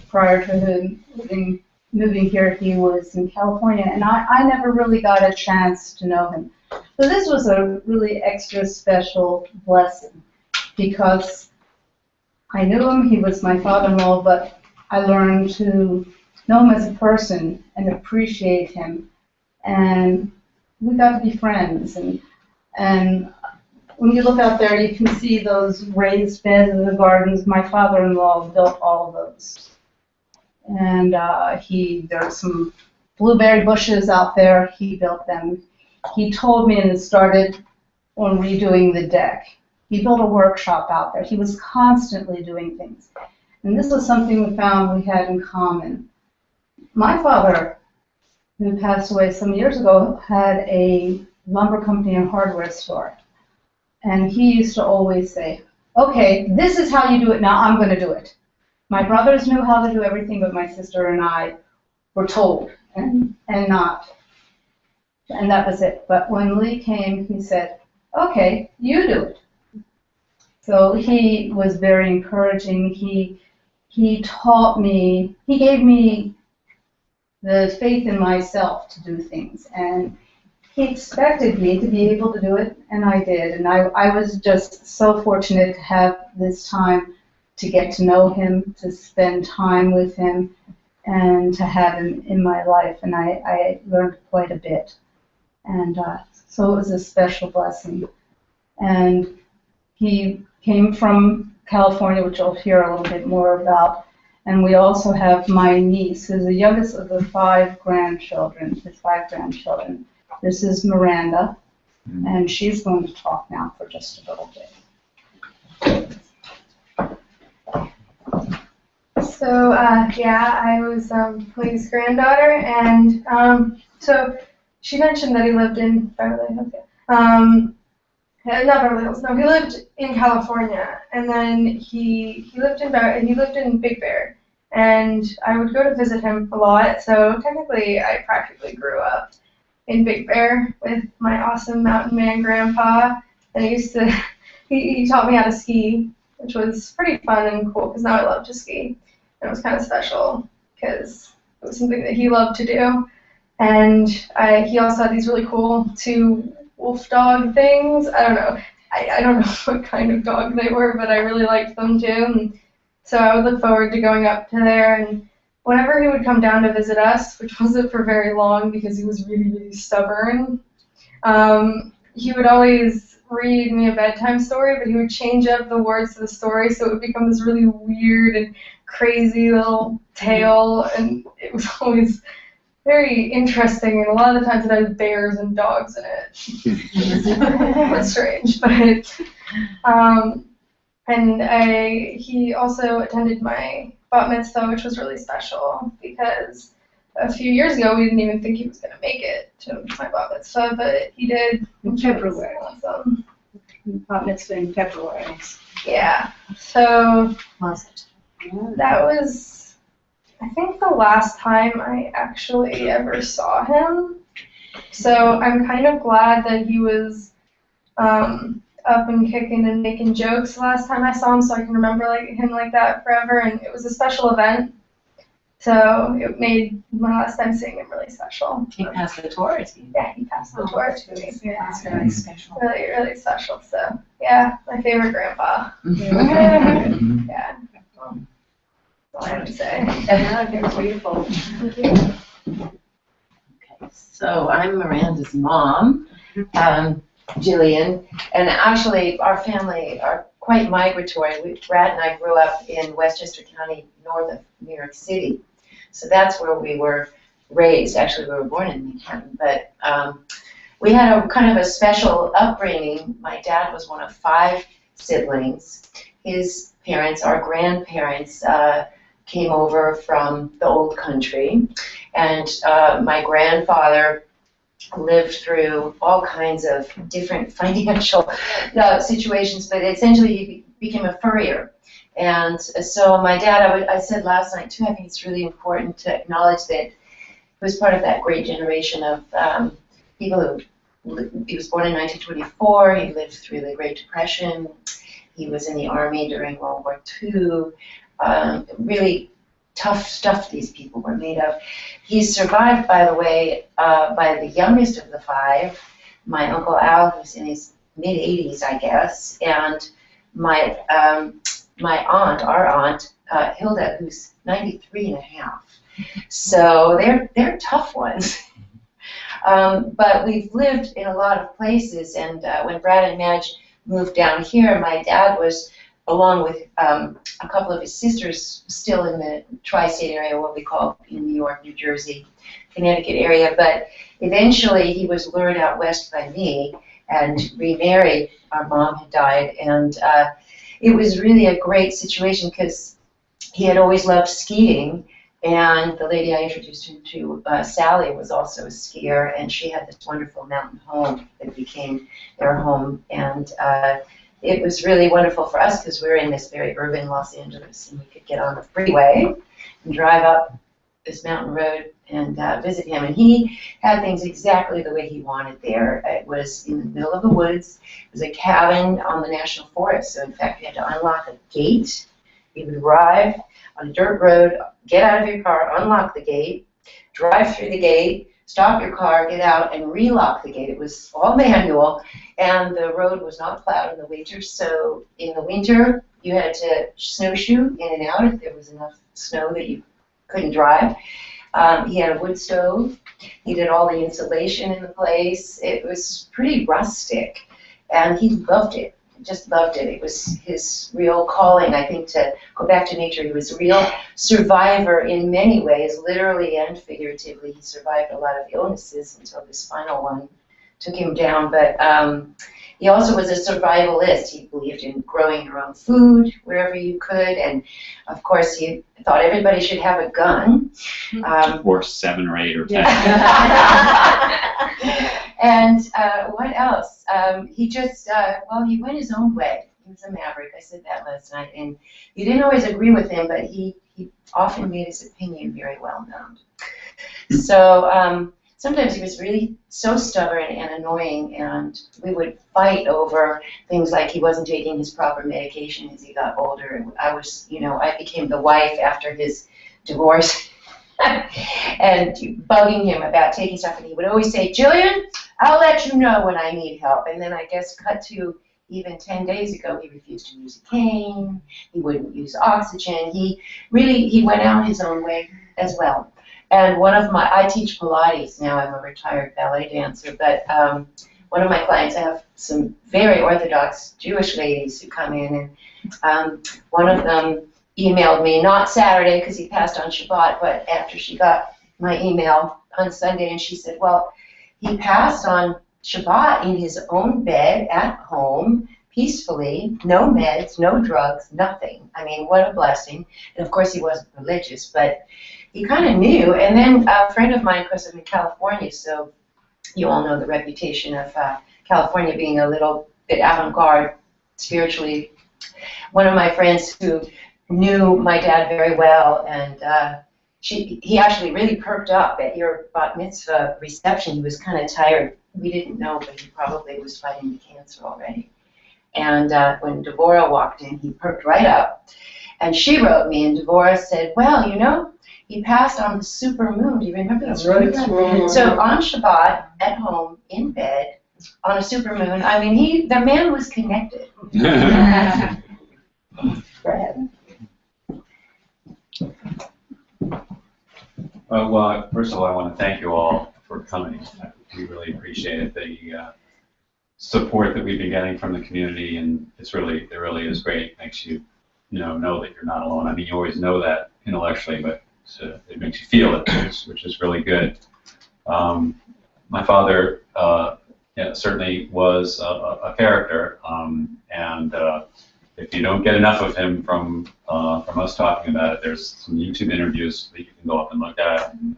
prior to him moving here, he was in California, and I never really got a chance to know him. So this was a really extra special blessing, because I knew him, he was my father-in-law, but I learned to know him as a person and appreciate him, and we got to be friends. And when you look out there, you can see those raised beds in the gardens. My father-in-law built all of those. And there's some blueberry bushes out there. He built them. He told me, and it started on redoing the deck. He built a workshop out there. He was constantly doing things. And this was something we found we had in common. My father, who passed away some years ago, had a lumber company and hardware store. And he used to always say, okay, this is how you do it now, I'm going to do it. My brothers knew how to do everything, but my sister and I were told, and not. And that was it. But when Lee came, he said, okay, you do it. So he was very encouraging. He taught me, he gave me the faith in myself to do things. And he expected me to be able to do it, and I did. And I was just so fortunate to have this time to get to know him, to spend time with him, and to have him in my life. And I learned quite a bit. And so it was a special blessing. And he came from California, which I'll hear a little bit more about. And we also have my niece, who's the youngest of the 5 grandchildren, his 5 grandchildren. This is Miranda, and she's going to talk now for just a little bit. So, yeah, I was Lee's granddaughter, and so she mentioned that he lived in Beverly Hills. Not Beverly Hills. No, he lived in California, and then he lived in Big Bear, and I would go to visit him a lot. So technically, I practically grew up in Big Bear with my awesome mountain man grandpa. And he taught me how to ski, which was pretty fun and cool, because now I love to ski. And it was kind of special because it was something that he loved to do. And he also had these really cool 2 wolf dog things. I don't know. I don't know what kind of dog they were, but I really liked them too. And so I would look forward to going up to there. And whenever he would come down to visit us, which wasn't for very long because he was really, really stubborn, he would always read me a bedtime story, but he would change up the words to the story, so it would become this really weird and crazy little tale, and it was always very interesting, and a lot of the times it had bears and dogs in it. It was strange, but he also attended my bat mitzvah, which was really special because a few years ago we didn't even think he was going to make it to my bat mitzvah, but he did. In February. Awesome. Bat mitzvah in February. Yeah. So Was it? that was, I think, the last time I actually ever saw him. So I'm kind of glad that he was up and kicking and making jokes the last time I saw him, so I can remember him like that forever. And it was a special event, so it made my last time seeing him really special. He passed the Torah to you. Yeah, he passed the torch to me. Yeah, it's really special. Really, really special. So yeah, my favorite grandpa. Yeah. That's all I have to say. That's beautiful. Okay, so I'm Miranda's mom, Jillian, and actually our family are quite migratory. Brad and I grew up in Westchester County, north of New York City, so that's where we were raised. Actually, we were born in Manhattan, but we had a kind of a special upbringing. My dad was one of 5 siblings. His parents, our grandparents, came over from the old country, and my grandfather lived through all kinds of different financial situations, but essentially he became a furrier. And so my dad, I said last night too, I think it's really important to acknowledge that he was part of that great generation of people who, he was born in 1924, he lived through the Great Depression, he was in the Army during World War II, really tough stuff these people were made of. He's survived, by the way, by the youngest of the 5, my Uncle Al, who's in his mid-80s, I guess, and my aunt, our aunt, Hilda, who's 93 and a half. So they're tough ones. But we've lived in a lot of places, and when Brad and Madge moved down here, my dad was, along with a couple of his sisters, still in the tri-state area, what we call in New York, New Jersey, Connecticut area, but eventually he was lured out west by me and remarried. Our mom had died, and it was really a great situation because he had always loved skiing, and the lady I introduced him to, Sally, was also a skier, and she had this wonderful mountain home that became their home, and it was really wonderful for us because we were in this very urban Los Angeles, and we could get on the freeway and drive up this mountain road and visit him. And he had things exactly the way he wanted there. It was in the middle of the woods. It was a cabin on the National Forest. So in fact, you had to unlock a gate. You would arrive on a dirt road, get out of your car, unlock the gate, drive through the gate, stop your car, get out, and relock the gate. It was all manual, and the road was not plowed in the winter. So in the winter, you had to snowshoe in and out if there was enough snow that you couldn't drive. He had a wood stove. He did all the insulation in the place. It was pretty rustic, and he loved it. Just loved it. It was his real calling, I think, to go back to nature. He was a real survivor in many ways, literally and figuratively. He survived a lot of illnesses until this final one took him down. But he also was a survivalist. He believed in growing your own food wherever you could. And, of course, he thought everybody should have a gun. Or 7 or 8 or 10. And what else? He just, well, he went his own way. He was a maverick. I said that last night. And you didn't always agree with him, but he often made his opinion very well known. So sometimes he was really so stubborn and annoying, and we would fight over things like he wasn't taking his proper medication as he got older. And I was, I became the wife after his divorce. And bugging him about taking stuff, and he would always say, "Jillian, I'll let you know when I need help." And then I guess cut to even 10 days ago, he refused to use a cane. He wouldn't use oxygen. He went out his own way as well. And I teach Pilates now. I'm a retired ballet dancer, but one of my clients, I have some very Orthodox Jewish ladies who come in, and one of them emailed me, not Saturday because he passed on Shabbat, but after she got my email on Sunday, and she said, well, he passed on Shabbat in his own bed at home, peacefully, no meds, no drugs, nothing. I mean, what a blessing. And of course he wasn't religious, but he kind of knew. And then a friend of mine, of course, I'm in California, so you all know the reputation of California being a little bit avant-garde spiritually. One of my friends who knew my dad very well, and he actually really perked up at your bat mitzvah reception. He was kind of tired. We didn't know, but he probably was fighting the cancer already. And when Devorah walked in, he perked right up. And she wrote me, and Devorah said, well, he passed on the super moon. Do you remember that? That's right. So on Shabbat, at home, in bed, on a super moon, I mean, the man was connected. Go ahead. Well, first of all, I want to thank you all for coming. We really appreciate it. The support that we've been getting from the community, and it really is great. It makes you, know that you're not alone. I mean, you always know that intellectually, but it makes you feel it, which is really good. My father certainly was a character, and if you don't get enough of him from us talking about it, there's some YouTube interviews that you can go up and look at, and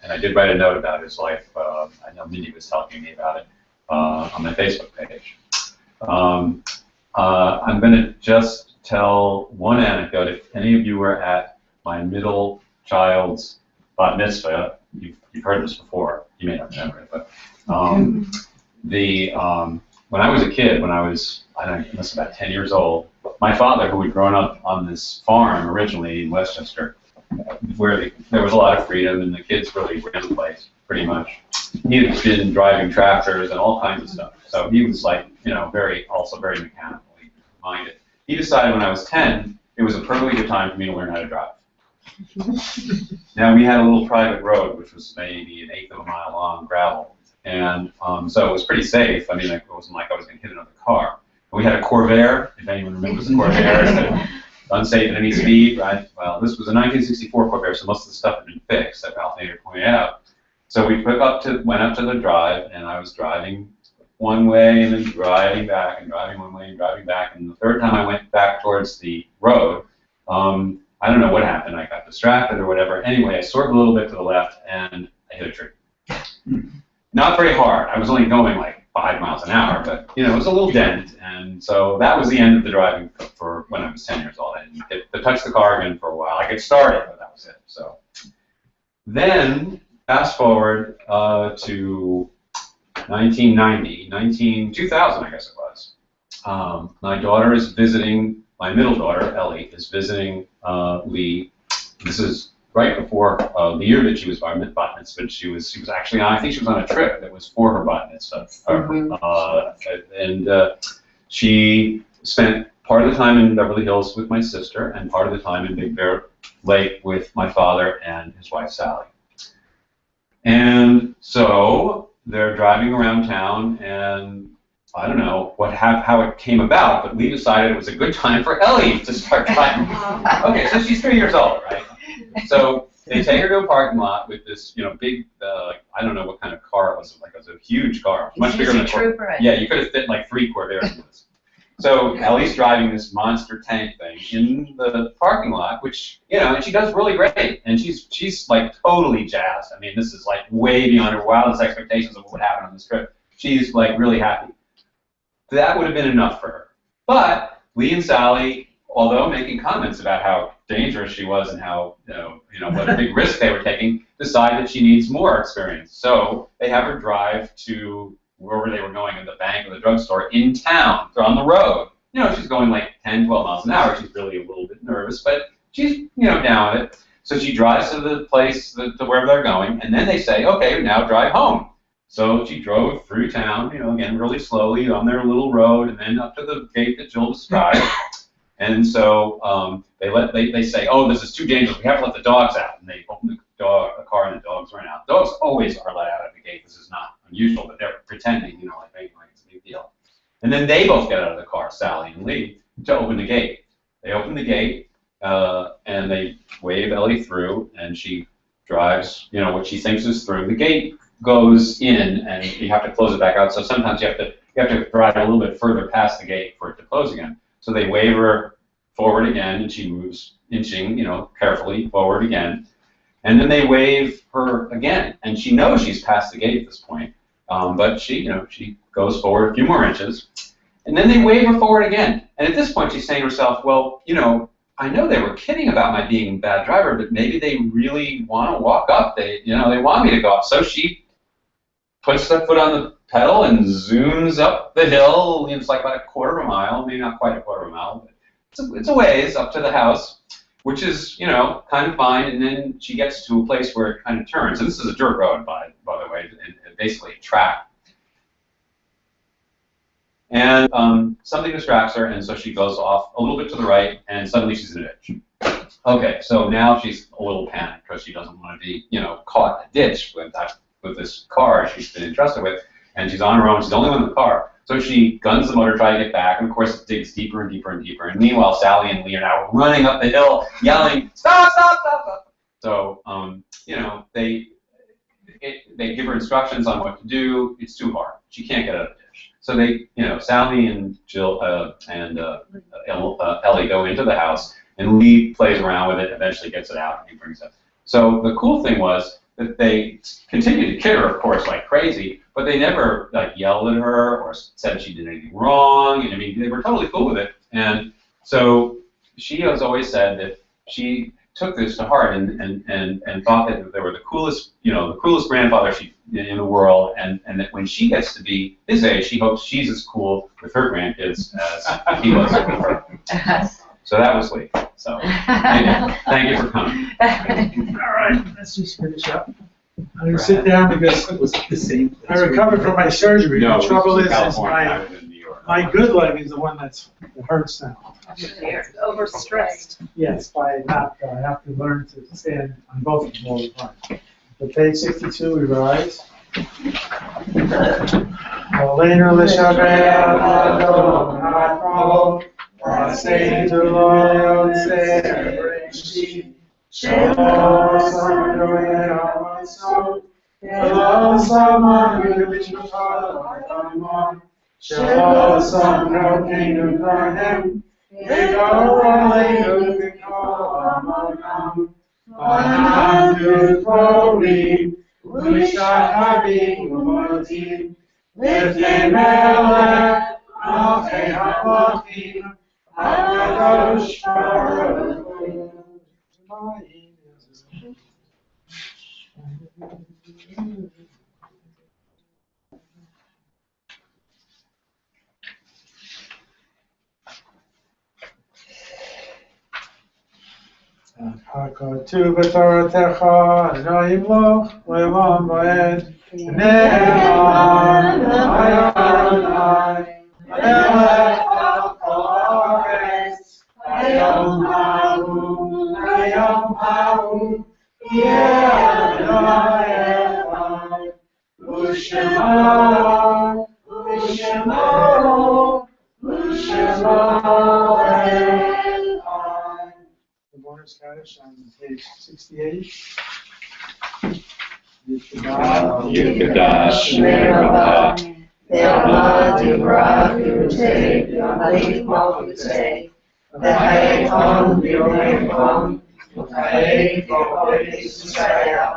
I did write a note about his life. I know Mindy was talking to me about it on my Facebook page. I'm going to just tell one anecdote. If any of you were at my middle child's bat mitzvah, you've heard this before. You may not remember it, but when I was a kid, when I was, I don't know, I must have about 10 years old, my father, who had grown up on this farm originally in Westchester, where there was a lot of freedom and the kids really ran the place pretty much. He had been driving tractors and all kinds of stuff. So he was like, also very mechanically minded. He decided when I was 10, it was a perfectly good time for me to learn how to drive. Now we had a little private road, which was maybe 1/8 of a mile long, gravel. And so it was pretty safe. I mean, it wasn't like I was going to hit another car. We had a Corvair, if anyone remembers the Corvair. It's unsafe at any speed, right? Well, this was a 1964 Corvair, so most of the stuff had been fixed, that Ralph Nader pointed out. So we went up to the drive, and I was driving one way and then driving back and driving one way and driving back. And the third time I went back towards the road, I don't know what happened. I got distracted or whatever. Anyway, I swerved a little bit to the left, and I hit a tree. Not very hard. I was only going like 5 miles an hour, but it was a little dent. And so that was the end of the driving for when I was 10 years old. I didn't get to touch the car again for a while. I could start it, but that was it. So then, fast forward to 1990, 2000, I guess it was. My daughter is visiting, my middle daughter, Ellie, is visiting Lee. This is right before the year that she was bat mitzvah, but she was actually on, I think she was on a trip that was for her bat mitzvah. And she spent part of the time in Beverly Hills with my sister and part of the time in Big Bear Lake with my father and his wife, Sally. And so they're driving around town, and I don't know how it came about, but Lee decided it was a good time for Ellie to start driving. Okay, so she's 3 years old, right? So they take her to a parking lot with this, big, I don't know what kind of car it was. Like, it was a huge car, much bigger than a Corvair. Yeah, you could have fit like 3 Corvairs in this. So Ellie's driving this monster tank thing in the parking lot, which, and she does really great. And she's like totally jazzed. I mean, this is like way beyond her wildest expectations of what would happen on this trip. She's like really happy. That would have been enough for her. But Lee and Sally, although making comments about how dangerous she was and how, what a big risk they were taking, decide that she needs more experience. So they have her drive to wherever they were going, in the bank or the drugstore, in town. They're on the road. She's going like 10, 12 miles an hour. She's really a little bit nervous, but she's, down with it. So she drives to the place, to wherever they're going, and then they say, okay, now drive home. So she drove through town, again, really slowly on their little road, and then up to the gate that Jill described. And so they say, oh, this is too dangerous. We have to let the dogs out. And they open the car, and the dogs run out. Dogs always are let out of the gate. This is not unusual, but they're pretending, like making like it's a big deal. And then they both get out of the car, Sally and Lee, to open the gate. They open the gate, and they wave Ellie through, and she drives, what she thinks is through. The gate goes in, and you have to close it back out. So sometimes you have to drive a little bit further past the gate for it to close again. So they wave her forward again, and she moves, inching, carefully forward again. And then they wave her again, and she knows she's past the gate at this point. But she goes forward a few more inches, and then they wave her forward again. And at this point, she's saying to herself, well, I know they were kidding about my being a bad driver, but maybe they really want to walk up. They want me to go up. So she puts her foot on the pedal and zooms up the hill. It's like about a quarter of a mile, maybe not quite a quarter of a mile, but it's a ways up to the house, which is, kind of fine. And then she gets to a place where it kind of turns. And this is a dirt road, by the way, and basically a track. And something distracts her, and so she goes off a little bit to the right, and suddenly she's in a ditch. Okay, so now she's a little panicked because she doesn't want to be, caught in a ditch with this car she's been entrusted with, and she's on her own. She's the only one in the car. So she guns the motor, trying to get back, and of course it digs deeper and deeper and deeper. And meanwhile, Sally and Lee are now running up the hill, yelling, "Stop! Stop! Stop! Stop!" So, they give her instructions on what to do. It's too hard. She can't get out of the ditch. So they, Sally and Jill and Ellie go into the house, and Lee plays around with it. Eventually, gets it out and he brings it. So the cool thing was that they continued to kid her, of course, like crazy, but they never yelled at her or said she did anything wrong. And I mean, they were totally cool with it. And so she has always said that she took this to heart and thought that they were the coolest grandfather in the world, and that when she gets to be his age, she hopes she's as cool with her grandkids as he was with her. So that was Lee. So thank you for coming. All right, let's just finish up. I'm gonna sit down because Was it the same? I recovered from my surgery. No, The trouble this is California, I my, was in New York. my good leg is the one that hurts now. Overstressed. Yes, by not, I have to learn to stand on both of them all the time. So page 62, we rise. Olena Lishabea, Mado, Nako, Say to Lord, say, show us our soul. Hello, someone who is your father, show us some kingdom for him. We go Raleigh, we call on good glory. We shall have a team. With a melody, of a happy, Hakatu b'toratecha, Elohim loch, le'olam va'ed, Ne'eman, Adonai, Melech el kol haaretz, Hayom ha'u, Yeh Adonai echad, U'shema, the bonus Kaddish on page 68. Yikadash Merabah, Be'amah Divrah Yurtei, Yamalik Malchutei, V'hayekon V'yorekom, V'hayek V'hayek Yisrael,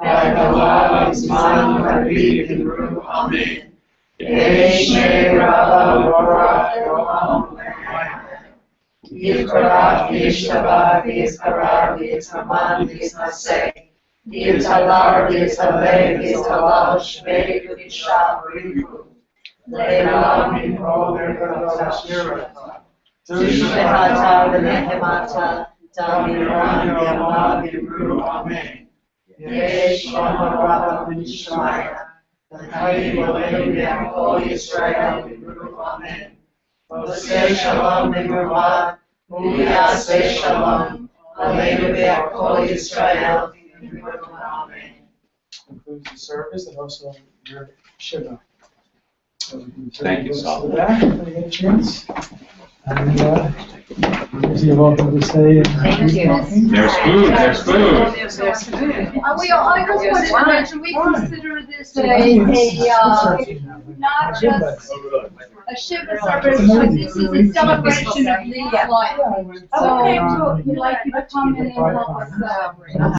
V'hayekon Zman Rabbi V'ru Amen. Yeshmei Rabba Barak Yoham Yitbarach V'yishtabach V'yizkarach V'yitzaman V'yiznaseh V'yitalar V'yitaleh V'yitalal Shmei V'yishah V'rivu Le'elam V'yimro V'yirata Tushmehata V'nehemata Damiran V'yama V'yimru Amen Yesh Rabba V'yishmaya V'chayim Aleinu V'yakol Yisrael V'yimru Amen Oseh Shalom V'yirvat U'yaseh Shalom Aleinu V'yakol Yisrael Amen. Concludes the service and also your Shiva. So we can Thank you, turn Sal. to the back when you get a chance. And you're welcome to stay. And Thank you. There's food, there's food. I just wanted to mention, we consider this not just a Shiva service, but this is a celebration of Lee's life. So we'd like you to come in and help us celebrate.